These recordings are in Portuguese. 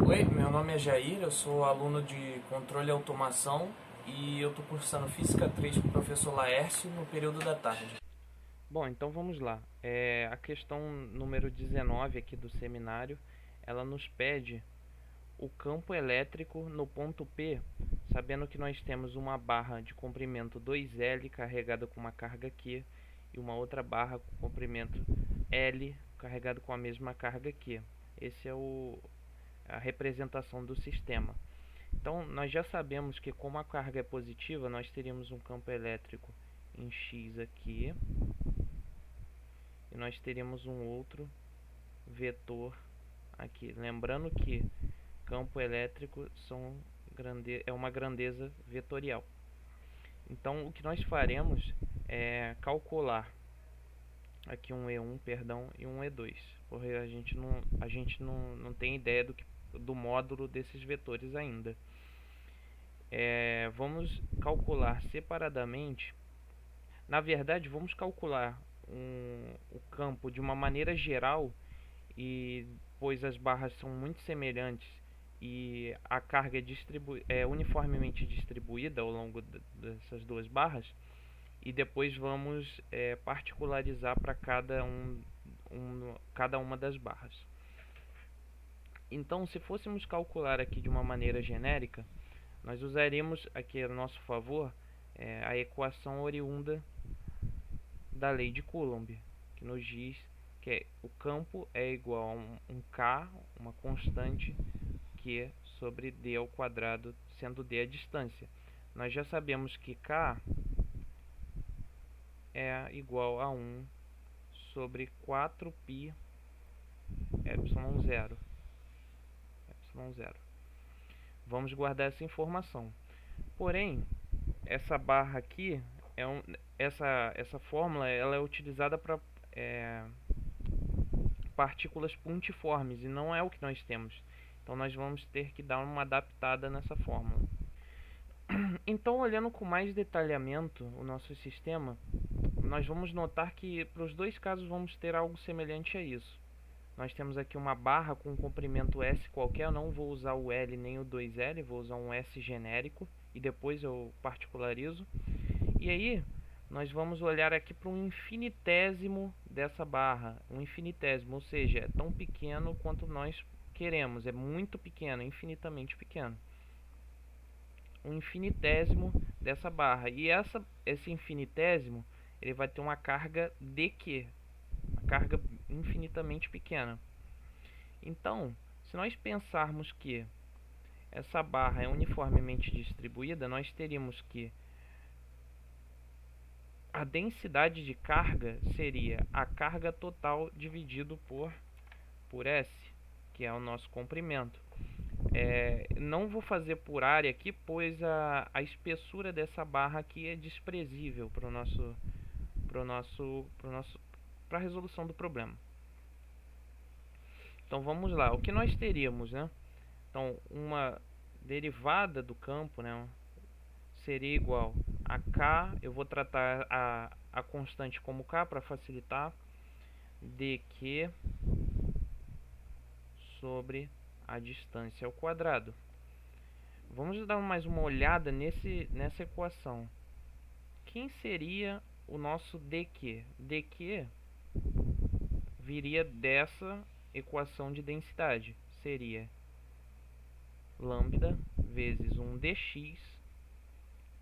Oi, meu nome é Jair, eu sou aluno de controle e automação e eu estou cursando Física 3 com o professor Laércio no período da tarde. Bom, então vamos lá. A questão número 19 aqui do seminário, ela nos pede o campo elétrico no ponto P, sabendo que nós temos uma barra de comprimento 2L carregada com uma carga Q e uma outra barra com comprimento L carregada com a mesma carga Q. Esse é a representação do sistema. Então, nós já sabemos que como a carga é positiva, nós teríamos um campo elétrico em X aqui, e nós teríamos um outro vetor aqui. Lembrando que campo elétrico é uma grandeza vetorial. Então, o que nós faremos é calcular aqui um E1, perdão, e um E2, porque a gente não tem ideia do módulo desses vetores ainda. Vamos calcular separadamente. Na verdade, vamos calcular o campo de uma maneira geral, e pois as barras são muito semelhantes e a carga é uniformemente distribuída ao longo dessas duas barras, e depois vamos particularizar para cada uma das barras. Então, se fôssemos calcular aqui de uma maneira genérica, nós usaríamos aqui a nosso favor a equação oriunda da lei de Coulomb, que nos diz que o campo é igual a um K, uma constante, Q sobre D ao quadrado, sendo D a distância. Nós já sabemos que K é igual a 1 sobre 4π epsilon zero. Epsilon zero. Vamos guardar essa informação. Porém, essa barra aqui, essa fórmula ela é utilizada para partículas pontiformes e não é o que nós temos. Então nós vamos ter que dar uma adaptada nessa fórmula. Então, olhando com mais detalhamento o nosso sistema, nós vamos notar que para os dois casos vamos ter algo semelhante a isso. Nós temos aqui uma barra com um comprimento S qualquer, eu não vou usar o L nem o 2L, vou usar um S genérico e depois eu particularizo. E aí, nós vamos olhar aqui para um infinitésimo dessa barra, um infinitésimo, ou seja, é tão pequeno quanto nós queremos, é muito pequeno, infinitamente pequeno. Um infinitésimo dessa barra, e esse infinitésimo ele vai ter uma carga dq, uma carga infinitamente pequena. Então, se nós pensarmos que essa barra é uniformemente distribuída, nós teríamos que a densidade de carga seria a carga total dividido por S, que é o nosso comprimento. Não vou fazer por área aqui, pois a espessura dessa barra aqui é desprezível para a resolução do problema. Então vamos lá, o que nós teríamos, né? Então uma derivada do campo, né, seria igual a K, eu vou tratar a constante como K para facilitar, dq sobre a distância ao quadrado. Vamos dar mais uma olhada nessa equação. Quem seria o nosso dq? Dq viria dessa equação de densidade. Seria lambda vezes 1 dx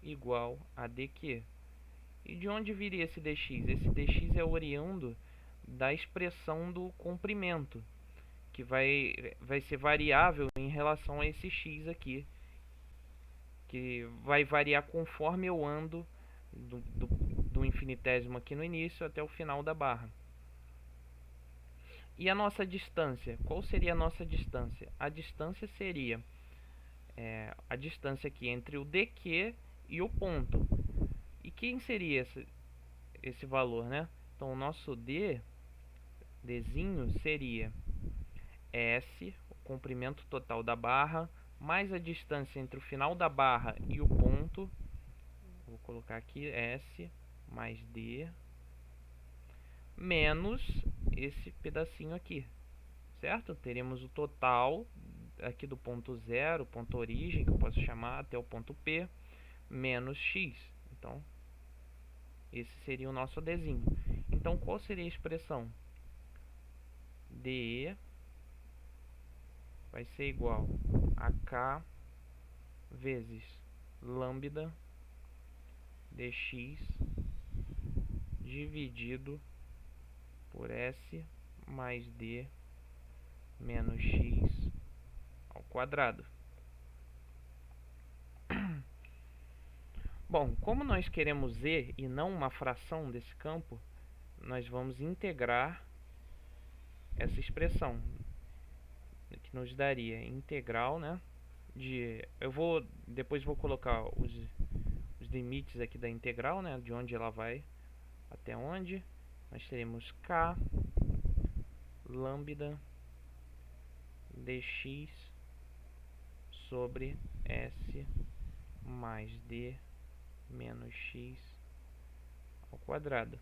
igual a dq. E de onde viria esse dx? Esse dx é oriundo da expressão do comprimento, que vai ser variável em relação a esse x aqui, que vai variar conforme eu ando do infinitésimo aqui no início até o final da barra. E a nossa distância? Qual seria a nossa distância? A distância seria a distância aqui entre o dq e o ponto. E quem seria esse valor, né? Então o nosso dzinho seria S, o comprimento total da barra, mais a distância entre o final da barra e o ponto. Vou colocar aqui S mais D, menos esse pedacinho aqui, certo? Teremos o total aqui do ponto zero, ponto origem, que eu posso chamar, até o ponto P, menos x. Então, esse seria o nosso Dzinho. Então, qual seria a expressão? DE vai ser igual a K vezes lambda dx dividido por S mais D menos x ao quadrado. Bom, como nós queremos z e não uma fração desse campo, nós vamos integrar essa expressão, que nos daria integral, né, depois vou colocar os limites aqui da integral, né, de onde ela vai até onde. Nós teremos k lambda dx sobre S mais D menos x ao quadrado.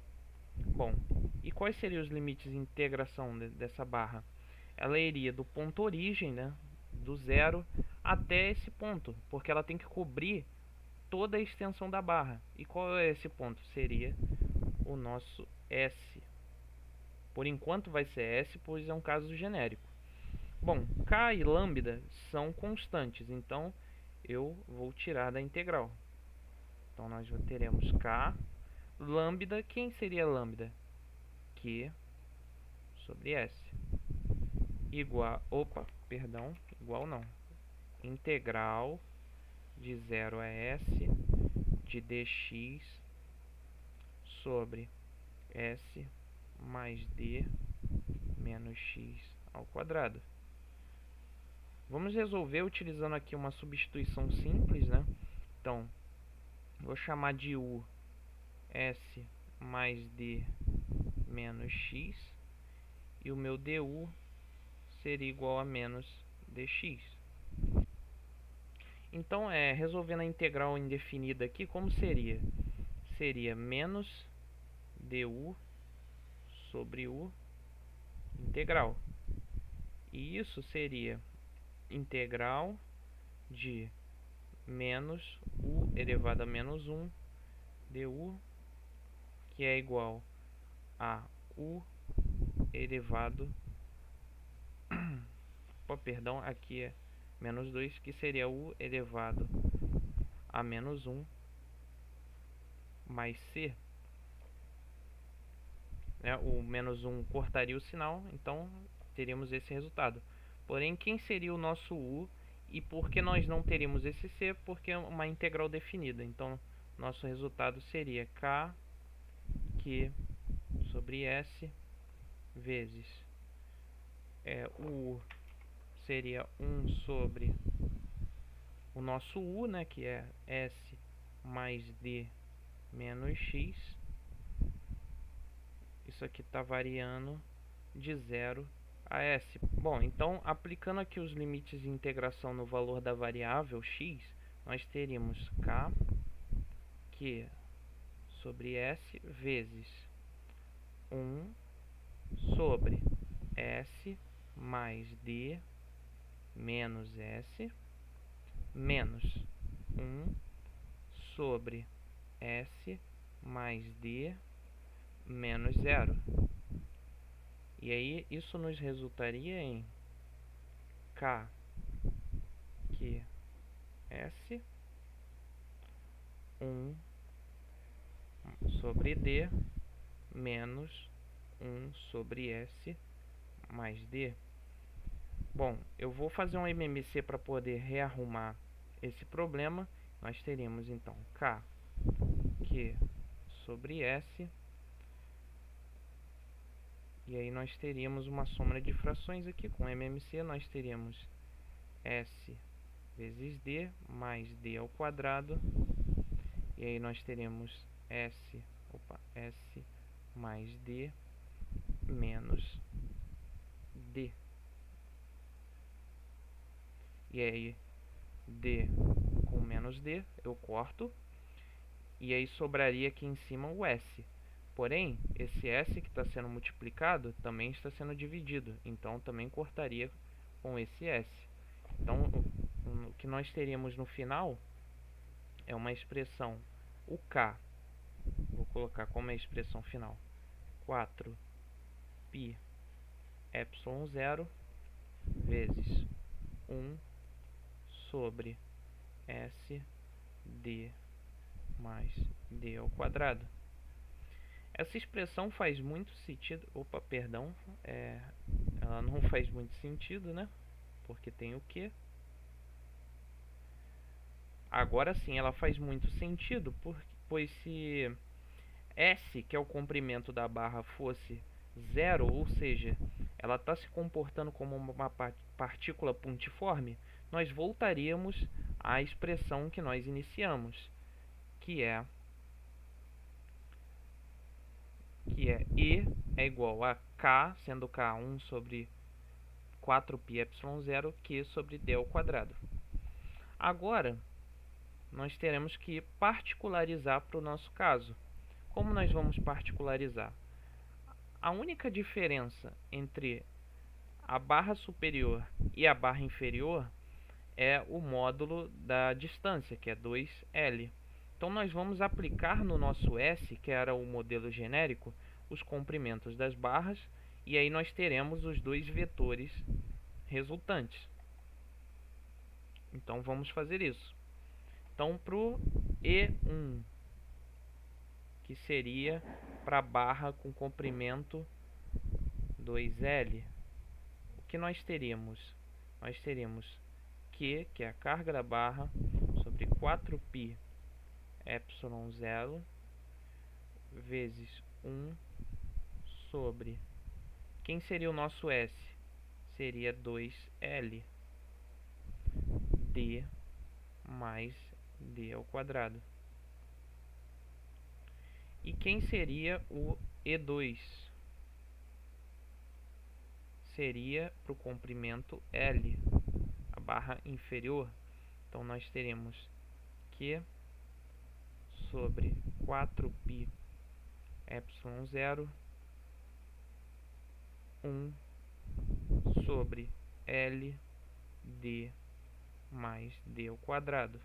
Bom, e quais seriam os limites de integração dessa barra? Ela iria do ponto origem, né, do zero até esse ponto, porque ela tem que cobrir toda a extensão da barra. E qual é esse ponto? Seria o nosso S. Por enquanto vai ser S, pois é um caso genérico. Bom, K e lambda são constantes, então eu vou tirar da integral. Então nós teremos K lambda. Quem seria lambda? Q sobre S. Igual, igual não. Integral de 0 a S de dx sobre S mais D menos x ao quadrado. Vamos resolver utilizando aqui uma substituição simples, né? Então, vou chamar de U S mais D menos x, e o meu du seria igual a menos dx. Então, resolvendo a integral indefinida aqui, como seria? Seria menos du sobre u integral. E isso seria integral de menos u elevado a menos 1 du, que é igual a u elevado aqui é menos 2, que seria u elevado a menos 1 mais c. O menos 1 cortaria o sinal, então teríamos esse resultado. Porém, quem seria o nosso u, e por que nós não teríamos esse c? Porque é uma integral definida. Então, nosso resultado seria k q sobre s vezes o u seria 1 sobre o nosso u, né, que é s mais d menos x. Isso aqui está variando de 0 a s. Bom, então aplicando aqui os limites de integração no valor da variável x, nós teríamos k q sobre s vezes 1 sobre s mais d menos s menos 1 sobre s mais d menos 0. E aí isso nos resultaria em k q s 1 sobre d menos 1 sobre s mais d. Bom, eu vou fazer um MMC para poder rearrumar esse problema. Nós teríamos então k q sobre s, e aí nós teríamos uma soma de frações aqui com MMC. Nós teríamos s vezes d mais d ao quadrado, e aí nós teremos s mais d menos d. E aí d com menos d eu corto, e aí sobraria aqui em cima o s. Porém, esse s que está sendo multiplicado também está sendo dividido, então também cortaria com esse s. Então, o que nós teríamos no final é uma expressão, o K, vou colocar como a expressão final, 4π epsilon 0 vezes 1 sobre S d mais d ao quadrado. Essa expressão faz muito sentido. Opa, perdão. Ela não faz muito sentido, né? Porque tem o Q. Agora sim, ela faz muito sentido, pois se S, que é o comprimento da barra, fosse zero, ou seja, ela está se comportando como uma partícula pontiforme, nós voltaríamos à expressão que nós iniciamos, que é E é igual a K, sendo K 1 sobre 4π epsilon 0, Q sobre D ao quadrado. Agora, nós teremos que particularizar para o nosso caso. Como nós vamos particularizar? A única diferença entre a barra superior e a barra inferior é o módulo da distância, que é 2L. Então nós vamos aplicar no nosso S, que era o modelo genérico, os comprimentos das barras, e aí nós teremos os dois vetores resultantes. Então vamos fazer isso. Então para o E1, que seria para a barra com comprimento 2L, o que nós teríamos? Nós teríamos Q, que é a carga da barra, sobre 4π epsilon 0 vezes 1 sobre... Quem seria o nosso S? Seria 2L d mais d ao quadrado. E quem seria o E2? Seria para o comprimento L, a barra inferior. Então nós teremos Q sobre 4π epsilon 0 1 sobre L d mais d ao quadrado.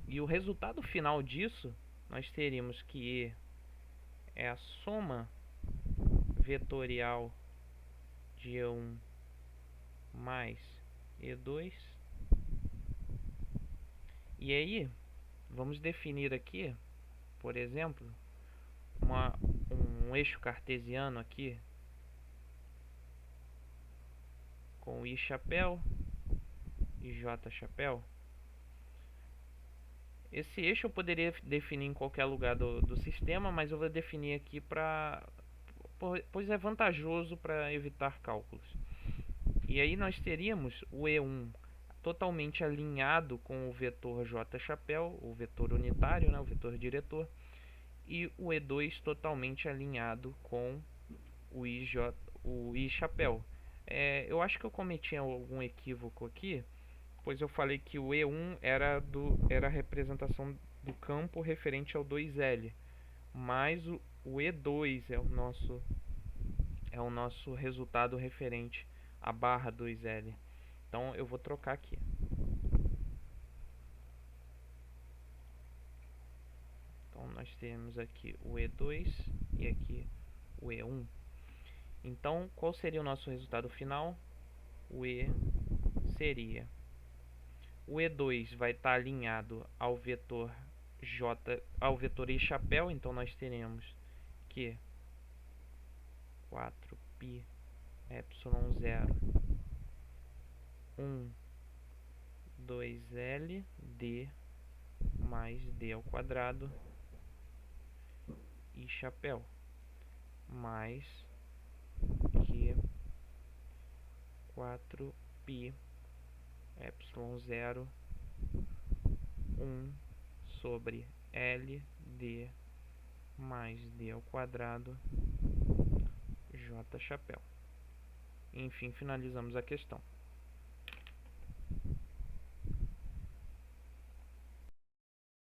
E o resultado final disso, nós teríamos que E é a soma vetorial de E1 mais E2. E aí, vamos definir aqui, por exemplo, um eixo cartesiano aqui, com I chapéu e J chapéu. Esse eixo eu poderia definir em qualquer lugar do sistema, mas eu vou definir aqui pois é vantajoso para evitar cálculos. E aí nós teríamos o E1 totalmente alinhado com o vetor J chapéu, o vetor unitário, né, o vetor diretor, e o E2 totalmente alinhado com o I chapéu. Eu acho que eu cometi algum equívoco aqui, pois eu falei que o E1 era a representação do campo referente ao 2L, mas o E2 é o nosso resultado referente à barra 2L. Então eu vou trocar aqui. Então nós temos aqui o E2 e aqui o E1. Então qual seria o nosso resultado final? O E seria... O E2 vai estar alinhado ao vetor ao vetor I chapéu, então nós teremos que 4π epsilon 0 1 2L d mais d ao quadrado I chapéu mais que 4π epsilon 0 1 sobre L d mais d ao quadrado J chapéu. Enfim, finalizamos a questão.